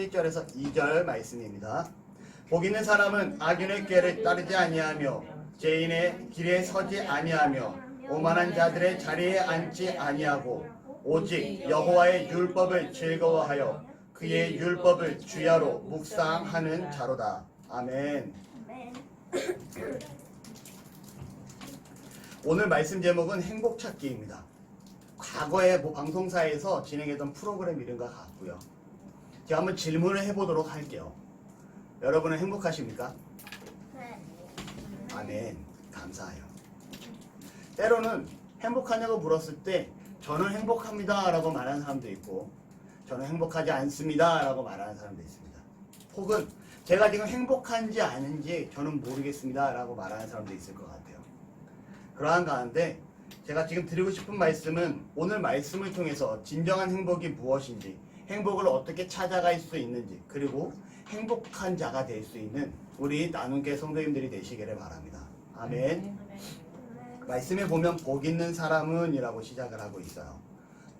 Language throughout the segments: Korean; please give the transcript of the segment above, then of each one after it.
1절에서 2절 말씀입니다. 복 있는 사람은 악인의 꾀를 따르지 아니하며 죄인의 길에 서지 아니하며 오만한 자들의 자리에 앉지 아니하고 오직 여호와의 율법을 즐거워하여 그의 율법을 주야로 묵상하는 자로다. 아멘. 오늘 말씀 제목은 행복찾기입니다. 과거에 뭐 방송사에서 진행했던 프로그램 이름과 같고요. 제가 한번 질문을 해보도록 할게요. 여러분은 행복하십니까? 네. 아멘. 감사해요. 때로는 행복하냐고 물었을 때 저는 행복합니다 라고 말하는 사람도 있고 저는 행복하지 않습니다 라고 말하는 사람도 있습니다. 혹은 제가 지금 행복한지 아닌지 저는 모르겠습니다 라고 말하는 사람도 있을 것 같아요. 그러한 가운데 제가 지금 드리고 싶은 말씀은 오늘 말씀을 통해서 진정한 행복이 무엇인지, 행복을 어떻게 찾아갈 수 있는지, 그리고 행복한 자가 될 수 있는 우리 나눔교회 성도님들이 되시기를 바랍니다. 아멘. 말씀에 보면 복 있는 사람은 이라고 시작을 하고 있어요.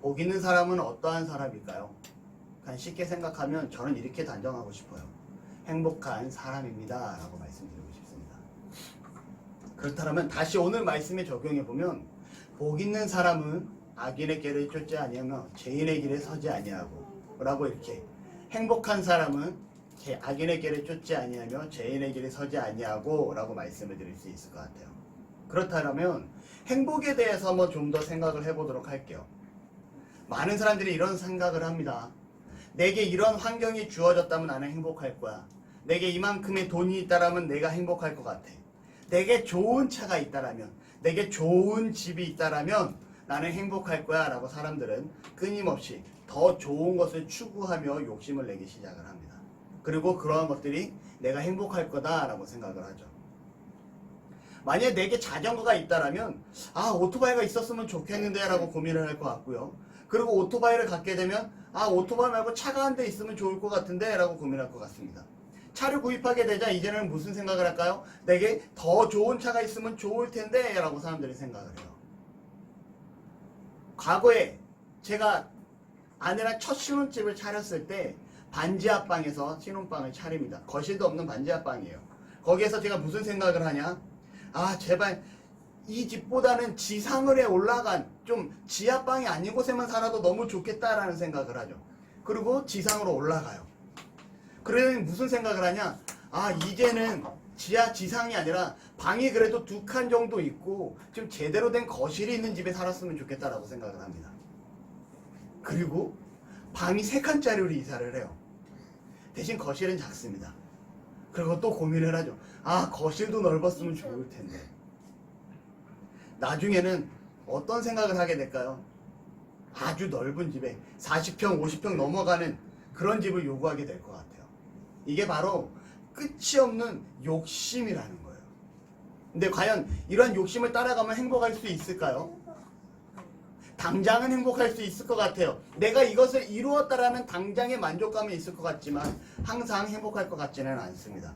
복 있는 사람은 어떠한 사람일까요? 그냥 쉽게 생각하면 저는 이렇게 단정하고 싶어요. 행복한 사람입니다 라고 말씀드리고 싶습니다. 그렇다면 다시 오늘 말씀에 적용해보면 복 있는 사람은 악인의 길을 쫓지 아니하며 죄인의 길에 서지 아니하고 라고 이렇게 행복한 사람은 악인의 길을 쫓지 아니하며 죄인의 길에 서지 아니하고 라고 말씀을 드릴 수 있을 것 같아요. 그렇다면 행복에 대해서 한번 좀 더 생각을 해보도록 할게요. 많은 사람들이 이런 생각을 합니다. 내게 이런 환경이 주어졌다면 나는 행복할 거야. 내게 이만큼의 돈이 있다라면 내가 행복할 것 같아. 내게 좋은 차가 있다라면, 내게 좋은 집이 있다라면 나는 행복할 거야 라고 사람들은 끊임없이 더 좋은 것을 추구하며 욕심을 내기 시작을 합니다. 그리고 그러한 것들이 내가 행복할 거다 라고 생각을 하죠. 만약에 내게 자전거가 있다라면 오토바이가 있었으면 좋겠는데 라고 고민을 할 것 같고요. 그리고 오토바이를 갖게 되면 오토바이 말고 차가 한 대 있으면 좋을 것 같은데 라고 고민할 것 같습니다. 차를 구입하게 되자 이제는 무슨 생각을 할까요? 내게 더 좋은 차가 있으면 좋을 텐데 라고 사람들이 생각을 해요. 과거에 제가 아내랑 첫 신혼집을 차렸을 때 반지하방에서 신혼방을 차립니다. 거실도 없는 반지하방이에요. 거기에서 제가 무슨 생각을 하냐? 제발 이 집보다는 지상을에 올라간 좀 지하방이 아닌 곳에만 살아도 너무 좋겠다라는 생각을 하죠. 그리고 지상으로 올라가요. 그러면 무슨 생각을 하냐? 이제는 지상이 아니라 방이 그래도 2칸 정도 있고 좀 제대로 된 거실이 있는 집에 살았으면 좋겠다라고 생각을 합니다. 그리고 방이 3칸짜리로 이사를 해요. 대신 거실은 작습니다. 그리고 또 고민을 하죠. 거실도 넓었으면 좋을 텐데. 나중에는 어떤 생각을 하게 될까요? 아주 넓은 집에 40평, 50평 넘어가는 그런 집을 요구하게 될 것 같아요. 이게 바로 끝이 없는 욕심이라는 거예요. 근데 과연 이런 욕심을 따라가면 행복할 수 있을까요? 당장은 행복할 수 있을 것 같아요. 내가 이것을 이루었다라는 당장의 만족감이 있을 것 같지만 항상 행복할 것 같지는 않습니다.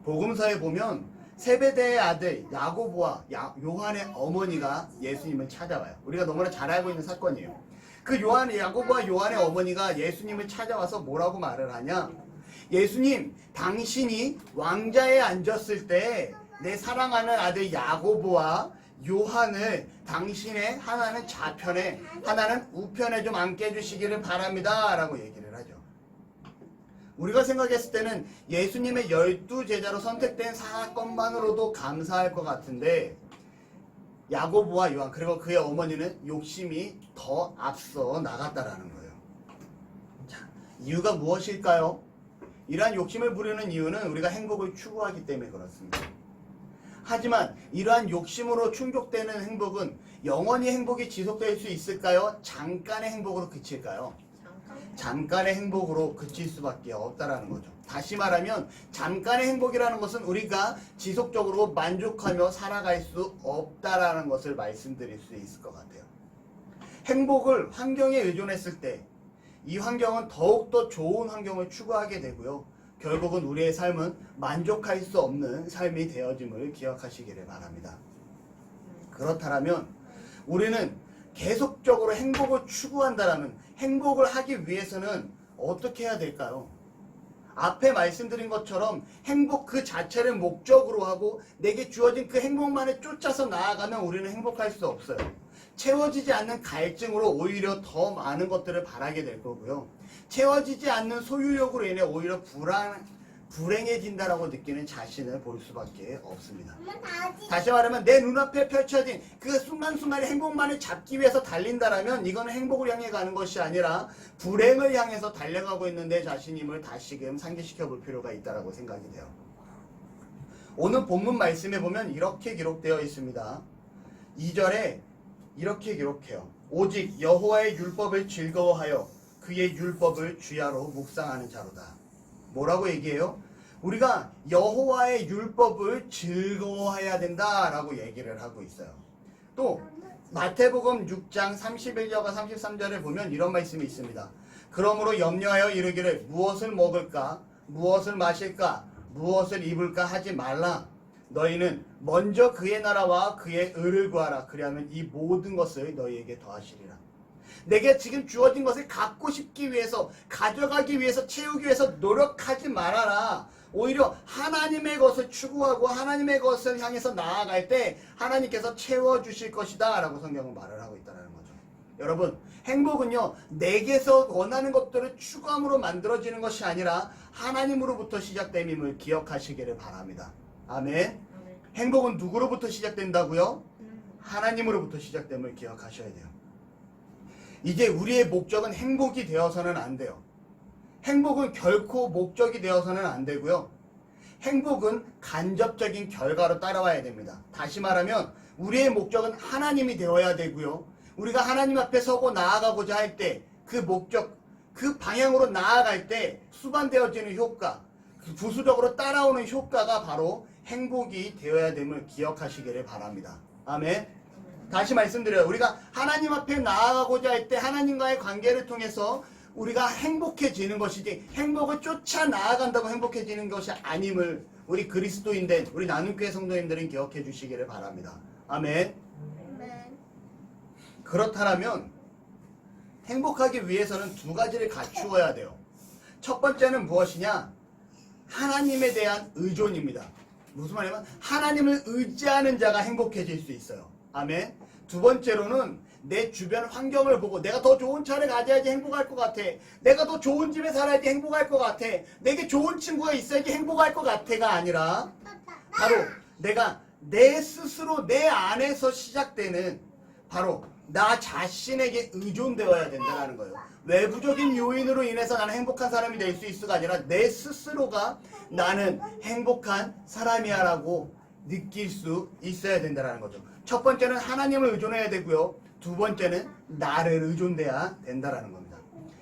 복음서에 보면 세베대의 아들 야고보와 요한의 어머니가 예수님을 찾아와요. 우리가 너무나 잘 알고 있는 사건이에요. 그 야고보와 요한의 어머니가 예수님을 찾아와서 뭐라고 말을 하냐? 예수님, 당신이 왕자에 앉았을 때 내 사랑하는 아들 야고보와 요한을 당신의 하나는 좌편에 하나는 우편에 좀 앉게 해주시기를 바랍니다 라고 얘기를 하죠. 우리가 생각했을 때는 예수님의 12제자로 선택된 사건만으로도 감사할 것 같은데 야고보와 요한 그리고 그의 어머니는 욕심이 더 앞서 나갔다라는 거예요. 자, 이유가 무엇일까요? 이러한 욕심을 부리는 이유는 우리가 행복을 추구하기 때문에 그렇습니다. 하지만 이러한 욕심으로 충족되는 행복은 영원히 행복이 지속될 수 있을까요? 잠깐의 행복으로 그칠까요? 잠깐의 행복으로 그칠 수밖에 없다라는 거죠. 다시 말하면 잠깐의 행복이라는 것은 우리가 지속적으로 만족하며 살아갈 수 없다라는 것을 말씀드릴 수 있을 것 같아요. 행복을 환경에 의존했을 때 이 환경은 더욱더 좋은 환경을 추구하게 되고요. 결국은 우리의 삶은 만족할 수 없는 삶이 되어짐을 기억하시기를 바랍니다. 그렇다면 우리는 계속적으로 행복을 추구한다면 행복을 하기 위해서는 어떻게 해야 될까요? 앞에 말씀드린 것처럼 행복 그 자체를 목적으로 하고 내게 주어진 그 행복만을 쫓아서 나아가면 우리는 행복할 수 없어요. 채워지지 않는 갈증으로 오히려 더 많은 것들을 바라게 될 거고요. 채워지지 않는 소유욕으로 인해 오히려 불행해진다라고 느끼는 자신을 볼 수밖에 없습니다. 다시 말하면 내 눈앞에 펼쳐진 그 순간순간의 행복만을 잡기 위해서 달린다라면 이거는 행복을 향해 가는 것이 아니라 불행을 향해서 달려가고 있는 내 자신임을 다시금 상기시켜 볼 필요가 있다라고 생각이 돼요. 오늘 본문 말씀에 보면 이렇게 기록되어 있습니다. 2절에 이렇게 기록해요. 오직 여호와의 율법을 즐거워하여 그의 율법을 주야로 묵상하는 자로다. 뭐라고 얘기해요? 우리가 여호와의 율법을 즐거워해야 된다라고 얘기를 하고 있어요. 또 마태복음 6장 31절과 33절에 보면 이런 말씀이 있습니다. 그러므로 염려하여 이르기를 무엇을 먹을까? 무엇을 마실까? 무엇을 입을까? 하지 말라. 너희는 먼저 그의 나라와 그의 의를 구하라. 그리하면 이 모든 것을 너희에게 더하시리라. 내게 지금 주어진 것을 갖고 싶기 위해서, 가져가기 위해서, 채우기 위해서 노력하지 말아라. 오히려 하나님의 것을 추구하고 하나님의 것을 향해서 나아갈 때 하나님께서 채워주실 것이다 라고 성경은 말을 하고 있다는 거죠. 여러분, 행복은요 내게서 원하는 것들을 추구함으로 만들어지는 것이 아니라 하나님으로부터 시작됨임을 기억하시기를 바랍니다. 아멘. 행복은 누구로부터 시작된다고요? 하나님으로부터 시작됨을 기억하셔야 돼요. 이제 우리의 목적은 행복이 되어서는 안 돼요. 행복은 결코 목적이 되어서는 안 되고요. 행복은 간접적인 결과로 따라와야 됩니다. 다시 말하면 우리의 목적은 하나님이 되어야 되고요. 우리가 하나님 앞에 서고 나아가고자 할 때 그 목적, 그 방향으로 나아갈 때 수반되어지는 효과, 부수적으로 따라오는 효과가 바로 행복이 되어야 됨을 기억하시기를 바랍니다. 아멘. 다시 말씀드려요. 우리가 하나님 앞에 나아가고자 할 때 하나님과의 관계를 통해서 우리가 행복해지는 것이지 행복을 쫓아 나아간다고 행복해지는 것이 아님을 우리 그리스도인된 우리 나눔교회 성도님들은 기억해 주시기를 바랍니다. 아멘. 그렇다면 행복하기 위해서는 두 가지를 갖추어야 돼요. 첫 번째는 무엇이냐? 하나님에 대한 의존입니다. 무슨 말이냐면 하나님을 의지하는 자가 행복해질 수 있어요. 아멘. 두 번째로는 내 주변 환경을 보고 내가 더 좋은 차를 가져야지 행복할 것 같아. 내가 더 좋은 집에 살아야지 행복할 것 같아. 내게 좋은 친구가 있어야지 행복할 것 같아가 아니라 바로 내가 내 스스로 내 안에서 시작되는 바로 나 자신에게 의존되어야 된다는 거예요. 외부적인 요인으로 인해서 나는 행복한 사람이 될 수 있어가 아니라 내 스스로가 나는 행복한 사람이야 라고 느낄 수 있어야 된다는 거죠. 첫 번째는 하나님을 의존해야 되고요. 두 번째는 나를 의존돼야 된다는 겁니다.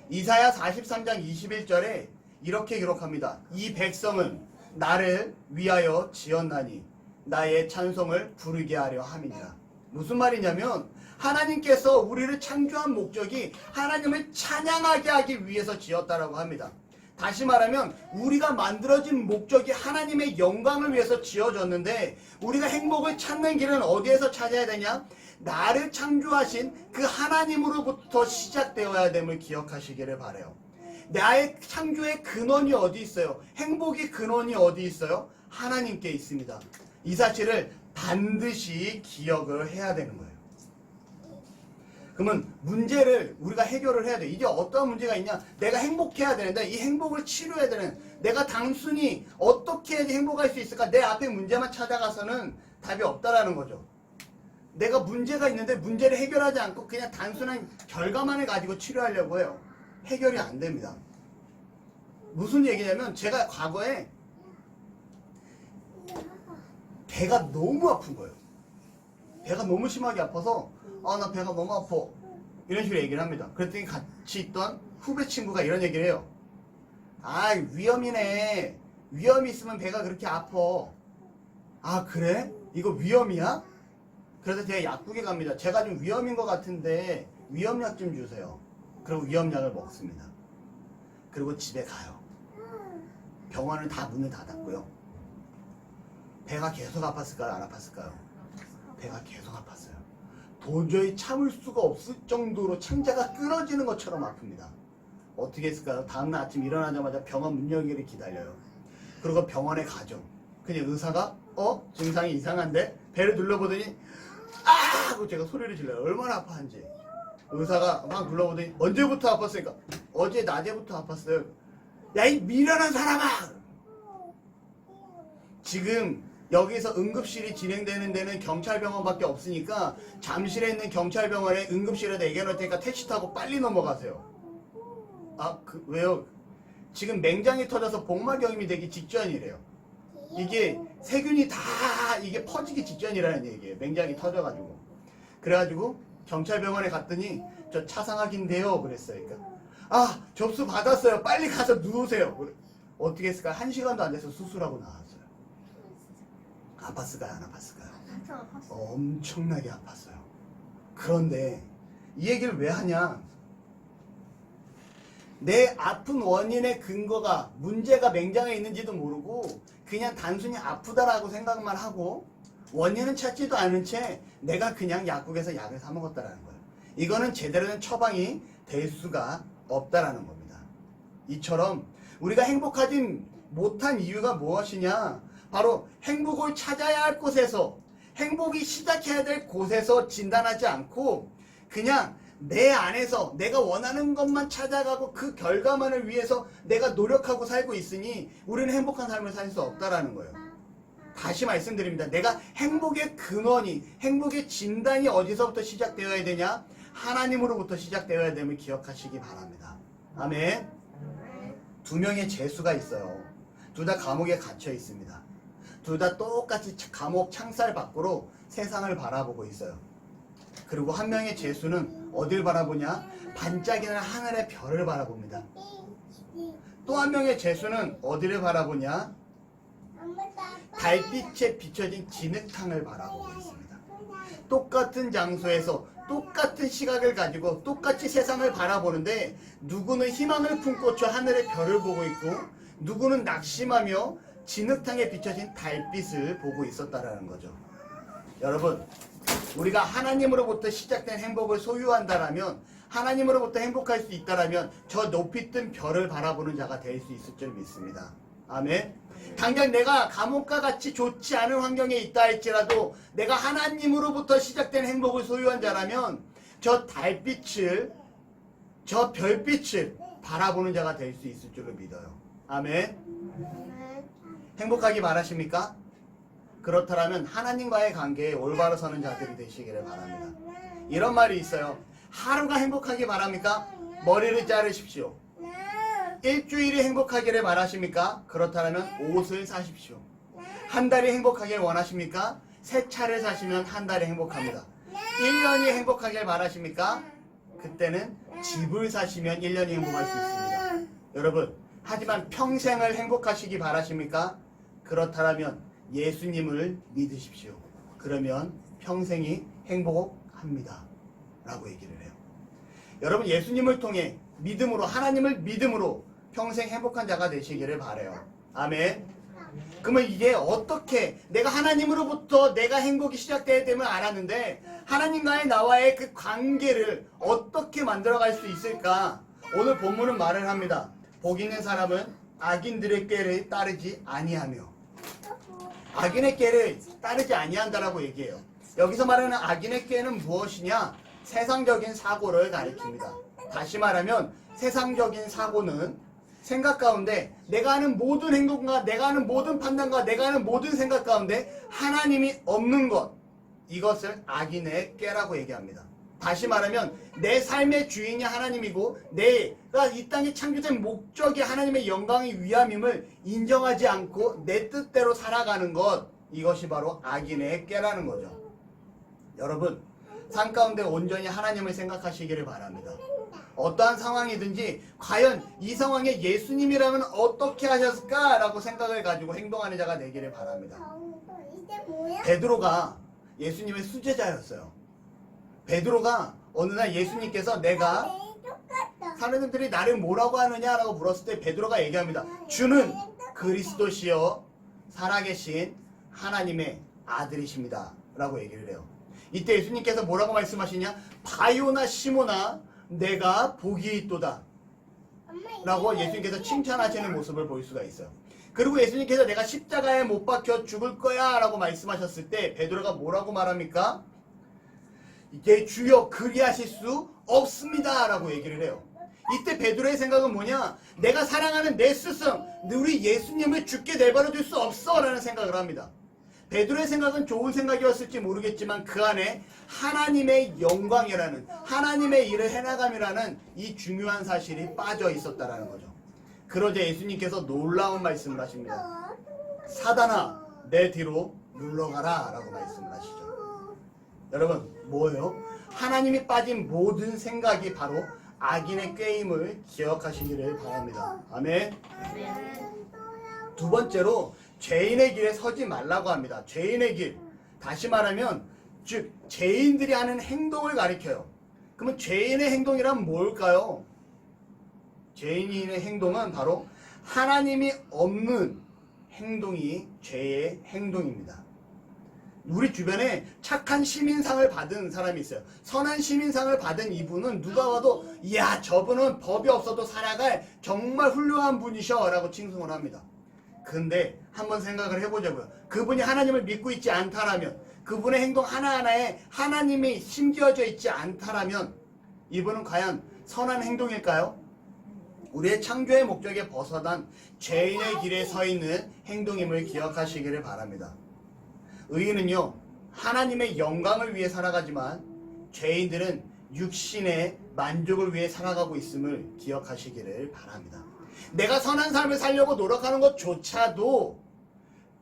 이사야 43장 21절에 이렇게 기록합니다. 이 백성은 나를 위하여 지었나니 나의 찬송을 부르게 하려 함이니라. 무슨 말이냐면 하나님께서 우리를 창조한 목적이 하나님을 찬양하게 하기 위해서 지었다라고 합니다. 다시 말하면 우리가 만들어진 목적이 하나님의 영광을 위해서 지어졌는데 우리가 행복을 찾는 길은 어디에서 찾아야 되냐? 나를 창조하신 그 하나님으로부터 시작되어야 됨을 기억하시기를 바라요. 나의 창조의 근원이 어디 있어요? 행복의 근원이 어디 있어요? 하나님께 있습니다. 이 사실을 반드시 기억을 해야 되는 거예요. 그러면 문제를 우리가 해결을 해야 돼. 이게 어떤 문제가 있냐? 내가 행복해야 되는데 이 행복을 치료해야 되는, 내가 단순히 어떻게 해야지 행복할 수 있을까? 내 앞에 문제만 찾아가서는 답이 없다라는 거죠. 내가 문제가 있는데 문제를 해결하지 않고 그냥 단순한 결과만을 가지고 치료하려고 해요. 해결이 안 됩니다. 무슨 얘기냐면 제가 과거에 배가 너무 아픈 거예요. 배가 너무 심하게 아파서 나 배가 너무 아파 이런 식으로 얘기를 합니다. 그랬더니 같이 있던 후배 친구가 이런 얘기를 해요. 위험이네. 위험이 있으면 배가 그렇게 아파. 그래? 이거 위험이야? 그래서 제가 약국에 갑니다. 제가 좀 위험인 것 같은데 위험약 좀 주세요. 그리고 위험약을 먹습니다. 그리고 집에 가요. 병원은 다 문을 닫았고요. 배가 계속 아팠을까요? 안 아팠을까요? 배가 계속 아팠어요. 도저히 참을 수가 없을 정도로 창자가 끊어지는 것처럼 아픕니다. 어떻게 했을까요? 다음날 아침 일어나자마자 병원 문 열기를 기다려요. 그리고 병원에 가죠. 그냥 의사가 증상이 이상한데 배를 눌러보더니 아! 하고 제가 소리를 질러요. 얼마나 아파한지. 의사가 막 눌러보더니 언제부터 아팠으니까 어제 낮에부터 아팠어요. 야, 이 미련한 사람아! 지금 여기서 응급실이 진행되는 데는 경찰병원밖에 없으니까 잠실에 있는 경찰병원에 응급실에다 얘기해놓을 테니까 택시 타고 빨리 넘어가세요. 왜요? 지금 맹장이 터져서 복막염이 되기 직전이래요. 이게 세균이 다 이게 퍼지기 직전이라는 얘기예요. 맹장이 터져가지고. 그래가지고 경찰병원에 갔더니 저 차상학인데요 그랬어요. 그러니까 접수 받았어요. 빨리 가서 누우세요. 어떻게 했을까? 1시간도 안 돼서 수술하고 나왔어요. 아팠을까요? 안 아팠을까요? 엄청나게 아팠어요. 그런데 이 얘기를 왜 하냐? 내 아픈 원인의 근거가 문제가 맹장에 있는지도 모르고 그냥 단순히 아프다라고 생각만 하고 원인은 찾지도 않은 채 내가 그냥 약국에서 약을 사 먹었다라는 거예요. 이거는 제대로 된 처방이 될 수가 없다라는 겁니다. 이처럼 우리가 행복하지 못한 이유가 무엇이냐? 바로 행복을 찾아야 할 곳에서, 행복이 시작해야 될 곳에서 진단하지 않고 그냥 내 안에서 내가 원하는 것만 찾아가고 그 결과만을 위해서 내가 노력하고 살고 있으니 우리는 행복한 삶을 살 수 없다라는 거예요. 다시 말씀드립니다. 내가 행복의 근원이, 행복의 진단이 어디서부터 시작되어야 되냐? 하나님으로부터 시작되어야 됨을 기억하시기 바랍니다. 아멘. 2명의 죄수가 있어요. 둘 다 감옥에 갇혀 있습니다. 둘 다 똑같이 감옥 창살 밖으로 세상을 바라보고 있어요. 그리고 한 명의 죄수는 어딜 바라보냐? 반짝이는 하늘의 별을 바라봅니다. 또 한 명의 죄수는 어디를 바라보냐? 달빛에 비춰진 진흙탕을 바라보고 있습니다. 똑같은 장소에서 똑같은 시각을 가지고 똑같이 세상을 바라보는데 누구는 희망을 품고 저 하늘의 별을 보고 있고 누구는 낙심하며 진흙탕에 비춰진 달빛을 보고 있었다라는 거죠. 여러분, 우리가 하나님으로부터 시작된 행복을 소유한다라면, 하나님으로부터 행복할 수 있다라면 저 높이 뜬 별을 바라보는 자가 될 수 있을 줄 믿습니다. 아멘. 당장 내가 감옥과 같이 좋지 않은 환경에 있다 할지라도 내가 하나님으로부터 시작된 행복을 소유한 자라면 저 달빛을, 저 별빛을 바라보는 자가 될 수 있을 줄로 믿어요. 아멘. 행복하기 바라십니까? 그렇다면 하나님과의 관계에 올바로 서는 자들이 되시기를 바랍니다. 이런 말이 있어요. 하루가 행복하기 바랍니까? 머리를 자르십시오. 일주일이 행복하기를 바라십니까? 그렇다면 옷을 사십시오. 한 달이 행복하길 원하십니까? 새 차를 사시면 한 달이 행복합니다. 1년이 행복하길 바라십니까? 그때는 집을 사시면 1년이 행복할 수 있습니다. 여러분, 하지만 평생을 행복하시기 바라십니까? 그렇다면 예수님을 믿으십시오. 그러면 평생이 행복합니다. 라고 얘기를 해요. 여러분, 예수님을 통해 믿음으로, 하나님을 믿음으로 평생 행복한 자가 되시기를 바라요. 아멘. 그러면 이게 어떻게, 내가 하나님으로부터 내가 행복이 시작되어야 됨을 알았는데 하나님과의 나와의 그 관계를 어떻게 만들어갈 수 있을까? 오늘 본문은 말을 합니다. 복 있는 사람은 악인들의 꾀를 따르지 아니하며. 악인의 꾀를 따르지 아니한다라고 얘기해요. 여기서 말하는 악인의 꾀는 무엇이냐? 세상적인 사고를 가리킵니다. 다시 말하면 세상적인 사고는 생각 가운데 내가 하는 모든 행동과 내가 하는 모든 판단과 내가 하는 모든 생각 가운데 하나님이 없는 것, 이것을 악인의 꾀라고 얘기합니다. 다시 말하면 내 삶의 주인이 하나님이고 내가 이 땅에 창조된 목적이 하나님의 영광의 위함임을 인정하지 않고 내 뜻대로 살아가는 것, 이것이 바로 악인의 꾀라는 거죠. 여러분, 삶 가운데 온전히 하나님을 생각하시기를 바랍니다. 어떠한 상황이든지 과연 이 상황에 예수님이라면 어떻게 하셨을까라고 생각을 가지고 행동하는 자가 되기를 바랍니다. 베드로가 예수님의 수제자였어요. 베드로가 어느 날 예수님께서 내가 사람들이 나를 뭐라고 하느냐라고 물었을 때 베드로가 얘기합니다. 주는 그리스도시요 살아계신 하나님의 아들이십니다 라고 얘기를 해요. 이때 예수님께서 뭐라고 말씀하시냐? 바요나 시모나 내가 복이 있도다. 라고 예수님께서 칭찬하시는 모습을 볼 수가 있어요. 그리고 예수님께서 내가 십자가에 못 박혀 죽을 거야 라고 말씀하셨을 때 베드로가 뭐라고 말합니까? 이게 주여 그리하실 수 없습니다 라고 얘기를 해요. 이때 베드로의 생각은 뭐냐? 내가 사랑하는 내 스승 우리 예수님을 죽게 내버려 둘 수 없어 라는 생각을 합니다. 베드로의 생각은 좋은 생각이었을지 모르겠지만 그 안에 하나님의 영광이라는 하나님의 일을 해나감이라는 이 중요한 사실이 빠져 있었다라는 거죠. 그러자 예수님께서 놀라운 말씀을 하십니다. 사단아 내 뒤로 물러가라 라고 말씀을 하시죠. 여러분 뭐예요? 하나님이 빠진 모든 생각이 바로 악인의 꾀임을 기억하시기를 바랍니다. 아멘. 두 번째로 죄인의 길에 서지 말라고 합니다. 죄인의 길, 다시 말하면 즉 죄인들이 하는 행동을 가리켜요. 그러면 죄인의 행동이란 뭘까요? 죄인의 행동은 바로 하나님이 없는 행동이 죄의 행동입니다. 우리 주변에 착한 시민상을 받은 사람이 있어요. 선한 시민상을 받은 이분은 누가 와도 이야 저분은 법이 없어도 살아갈 정말 훌륭한 분이셔 라고 칭송을 합니다. 근데 한번 생각을 해보자고요. 그분이 하나님을 믿고 있지 않다라면, 그분의 행동 하나하나에 하나님이 심겨져 있지 않다라면 이분은 과연 선한 행동일까요? 우리의 창조의 목적에 벗어난 죄인의 길에 서 있는 행동임을 기억하시기를 바랍니다. 의인은요 하나님의 영광을 위해 살아가지만 죄인들은 육신의 만족을 위해 살아가고 있음을 기억하시기를 바랍니다. 내가 선한 삶을 살려고 노력하는 것조차도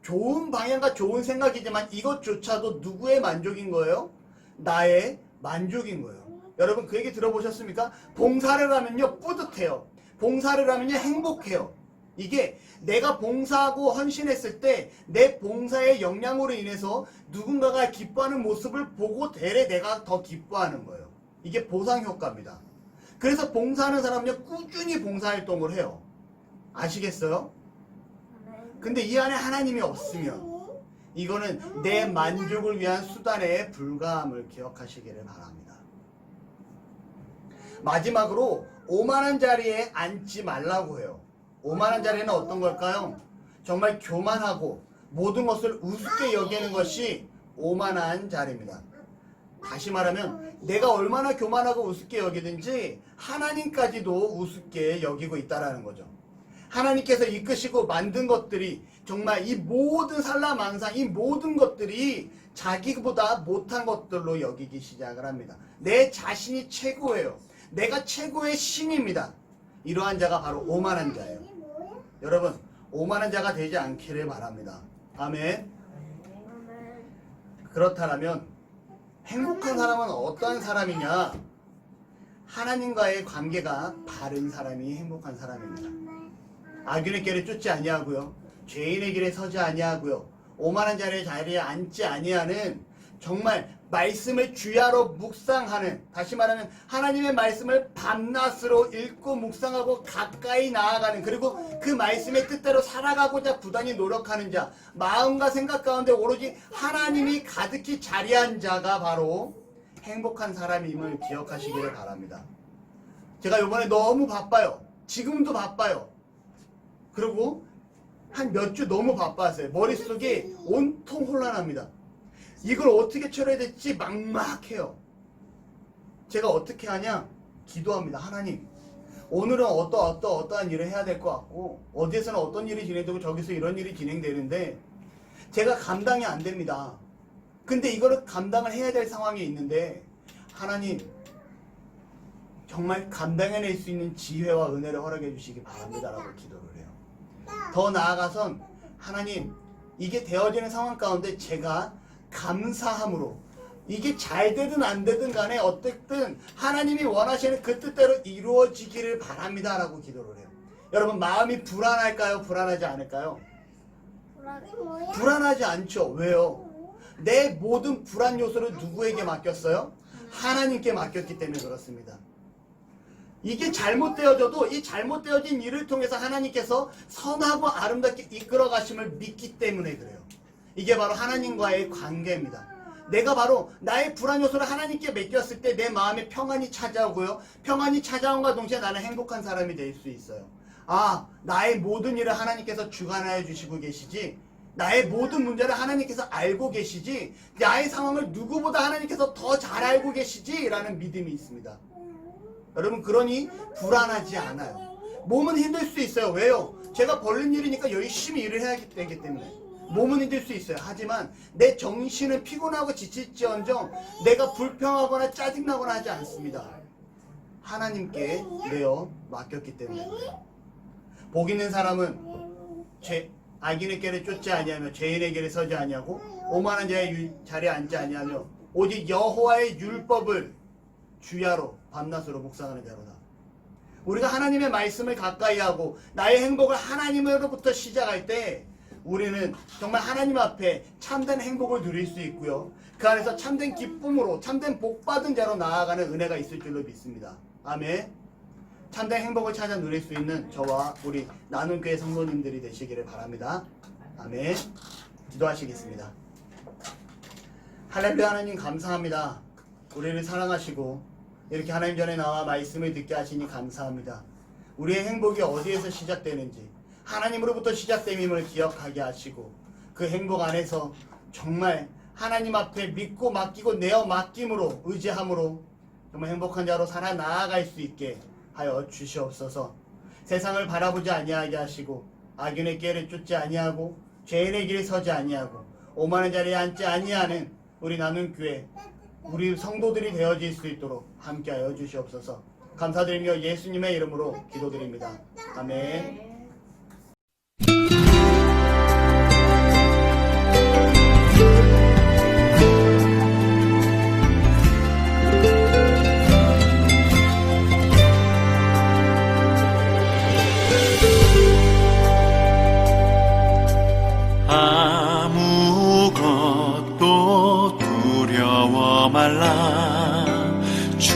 좋은 방향과 좋은 생각이지만 이것조차도 누구의 만족인 거예요? 나의 만족인 거예요. 여러분 그 얘기 들어보셨습니까? 봉사를 하면요 뿌듯해요. 봉사를 하면요 행복해요. 이게 내가 봉사하고 헌신했을 때 내 봉사의 영향으로 인해서 누군가가 기뻐하는 모습을 보고 대래 내가 더 기뻐하는 거예요. 이게 보상효과입니다. 그래서 봉사하는 사람은요 꾸준히 봉사활동을 해요. 아시겠어요? 근데 이 안에 하나님이 없으면 이거는 내 만족을 위한 수단에 불과함을 기억하시기를 바랍니다. 마지막으로 오만한 자리에 앉지 말라고 해요. 오만한 자리는 어떤 걸까요? 정말 교만하고 모든 것을 우습게 여기는 것이 오만한 자리입니다. 다시 말하면 내가 얼마나 교만하고 우습게 여기든지 하나님까지도 우습게 여기고 있다는 거죠. 하나님께서 이끄시고 만든 것들이 정말 이 모든 산라망상 이 모든 것들이 자기보다 못한 것들로 여기기 시작을 합니다. 내 자신이 최고예요. 내가 최고의 신입니다. 이러한 자가 바로 오만한 자예요. 여러분 오만한 자가 되지 않기를 바랍니다. 아멘. 그렇다면 행복한 사람은 어떠한 사람이냐? 하나님과의 관계가 바른 사람이 행복한 사람입니다. 악인의 길에 쫓지 아니하고요, 죄인의 길에 서지 아니하고요, 오만한 자리에 앉지 아니하는 정말 말씀을 주야로 묵상하는, 다시 말하면 하나님의 말씀을 밤낮으로 읽고 묵상하고 가까이 나아가는, 그리고 그 말씀의 뜻대로 살아가고자 부단히 노력하는 자, 마음과 생각 가운데 오로지 하나님이 가득히 자리한 자가 바로 행복한 사람임을 기억하시기를 바랍니다. 제가 이번에 너무 바빠요. 지금도 바빠요. 그리고 한 몇 주 너무 바빴어요. 머릿속이 온통 혼란합니다. 이걸 어떻게 처리해야 될지 막막해요. 제가 어떻게 하냐? 기도합니다. 하나님, 오늘은 어떠한 일을 해야 될 것 같고, 어디에서는 어떤 일이 진행되고 저기서 이런 일이 진행되는데 제가 감당이 안 됩니다. 근데 이거를 감당을 해야 될 상황이 있는데 하나님 정말 감당해낼 수 있는 지혜와 은혜를 허락해 주시기 바랍니다 라고 기도를 해요. 더 나아가선 하나님 이게 되어지는 상황 가운데 제가 감사함으로 이게 잘 되든 안 되든 간에 어쨌든 하나님이 원하시는 그 뜻대로 이루어지기를 바랍니다 라고 기도를 해요. 여러분 마음이 불안할까요? 불안하지 않을까요? 불안하지 않죠. 왜요? 내 모든 불안 요소를 누구에게 맡겼어요? 하나님께 맡겼기 때문에 그렇습니다. 이게 잘못되어져도 이 잘못되어진 일을 통해서 하나님께서 선하고 아름답게 이끌어 가심을 믿기 때문에 그래요. 이게 바로 하나님과의 관계입니다. 내가 바로 나의 불안 요소를 하나님께 맡겼을 때 내 마음에 평안이 찾아오고요. 평안이 찾아온과 동시에 나는 행복한 사람이 될 수 있어요. 아, 나의 모든 일을 하나님께서 주관하여 주시고 계시지, 나의 모든 문제를 하나님께서 알고 계시지, 나의 상황을 누구보다 하나님께서 더 잘 알고 계시지 라는 믿음이 있습니다. 여러분, 그러니 불안하지 않아요. 몸은 힘들 수 있어요. 왜요? 제가 벌린 일이니까 열심히 일을 해야 되기 때문에 몸은 힘들 수 있어요. 하지만 내 정신은 피곤하고 지칠지언정 내가 불평하거나 짜증나거나 하지 않습니다. 하나님께 내어 맡겼기 때문에. 복 있는 사람은 악인의 길을 쫓지 아니하며 죄인의 길에 서지 아니하고 오만한 자의 자리에 앉지 아니하며 오직 여호와의 율법을 주야로 밤낮으로 묵상하는 자로다. 우리가 하나님의 말씀을 가까이 하고 나의 행복을 하나님으로부터 시작할 때 우리는 정말 하나님 앞에 참된 행복을 누릴 수 있고요. 그 안에서 참된 기쁨으로 참된 복받은 자로 나아가는 은혜가 있을 줄로 믿습니다. 아멘. 참된 행복을 찾아 누릴 수 있는 저와 우리 나눔교회 성도님들이 되시기를 바랍니다. 아멘. 기도하시겠습니다. 할렐루야. 하나님 감사합니다. 우리를 사랑하시고 이렇게 하나님 전에 나와 말씀을 듣게 하시니 감사합니다. 우리의 행복이 어디에서 시작되는지 하나님으로부터 시작됨임을 기억하게 하시고 그 행복 안에서 정말 하나님 앞에 믿고 맡기고 내어 맡김으로 의지함으로 정말 행복한 자로 살아 나아갈 수 있게 하여 주시옵소서. 세상을 바라보지 아니하게 하시고 악인의 길을 쫓지 아니하고 죄인의 길에 서지 아니하고 오만한 자리에 앉지 아니하는 우리 나눔교회 우리 성도들이 되어질 수 있도록 함께하여 주시옵소서. 감사드리며 예수님의 이름으로 기도드립니다. 아멘. 아무것도 두려워 말라. 주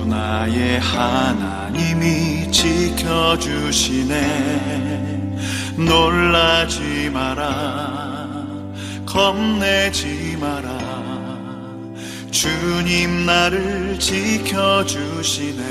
나의 하나님이 지켜주시네. 놀라지 마라. 겁내지 마라. 주님 나를 지켜주시네.